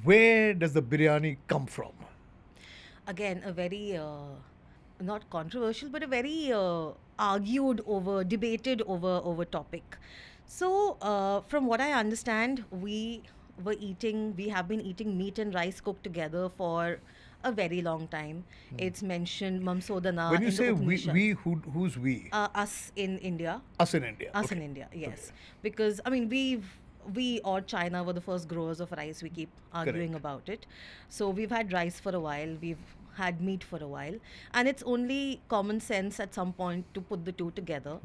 Where does the biryani come from? Again, a very not controversial, but a very debated over topic. So, from what I understand, we have been eating meat and rice cooked together for a very long time. It's mentioned When Mamsodana you in the say we Upanishads. who's we? Us in India, Us in India. us in Okay. India, Okay. yes, because I mean we or China were the first growers of rice. We keep arguing Correct. about it. So we've had rice for a while. We've had meat for a while, and it's only common sense at some point to put the two together.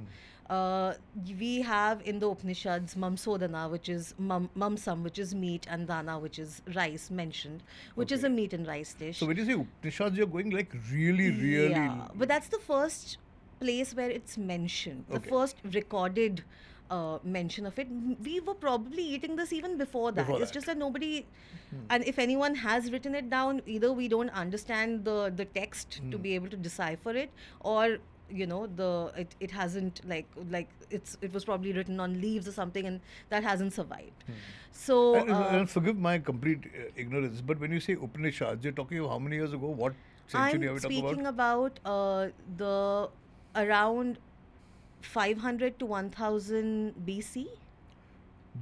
Uh, we have in the Upanishads Mamsodana, which is mamsam, which is meat, and dana, which is rice, mentioned, which is a Okay. meat and rice So dish. when you say Upanishads, you're going like really, really. Yeah, but that's the first place where it's mentioned, the Okay. first recorded mention of it. We were probably eating this even before that. Before It's that. just that nobody, and if anyone has written it down, either we don't understand the text to be able to decipher it, or it hasn't it was probably written on leaves or something, and that hasn't survived. So And forgive my complete ignorance, but when you say Upanishads, you're talking of how many years ago? What century I'm are we talking about? speaking about the around 500 to 1000 BC.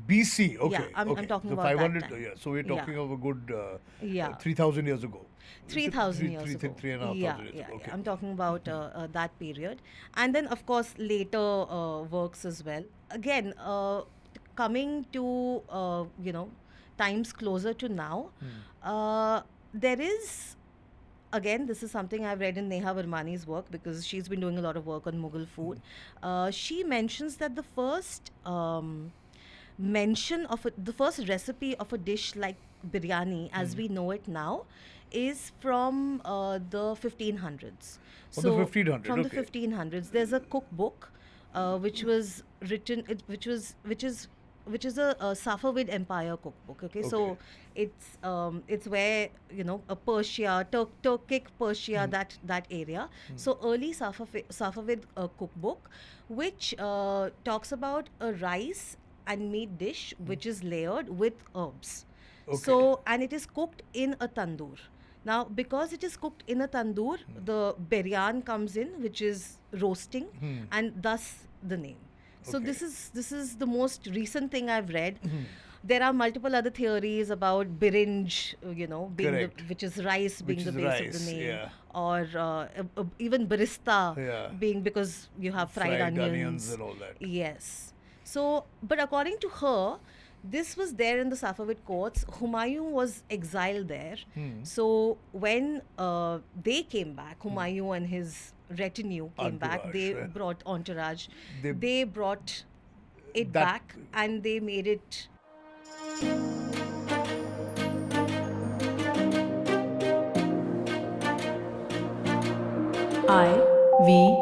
BC. Yeah, Okay. I'm Okay. talking So about that 500. time. Yeah. So we're Yeah, talking of a good yeah. 3,000 years ago. 3000 years ago. Three and a half Yeah, thousand years yeah, ago. yeah. Okay. I'm talking about that period. And then, of course, later works as well. Again, coming to, times closer to now, there is again, this is something I've read in Neha Vermani's work because she's been doing a lot of work on Mughal food. She mentions that the first the first recipe of a dish like biryani as we know it now is from the 1500s. From the So 1500. from the Okay. 1500s, there's a cookbook which was written, which is a Safavid Empire cookbook. Okay, Okay. so it's where a Persia, Turkic Persia, that area. So early Safavid cookbook, which talks about a rice and meat dish which is layered with herbs. Okay. So, and it is cooked in a tandoor. Now, because it is cooked in a tandoor, the biryan comes in, which is roasting, and thus the name. So Okay. this is the most recent thing I've read. There are multiple other theories about birinj, being the Correct. which is rice being Which the is base of the rice. name, Yeah. or even barista Yeah. being because you have fried Fried onions onions. and all that. Yes. So, but according to her, this was there in the Safavid courts. Humayun was exiled there. So when they came back, Humayun and his retinue came back. Entourage. They Yeah. brought entourage. They They brought it that back and they made it. I V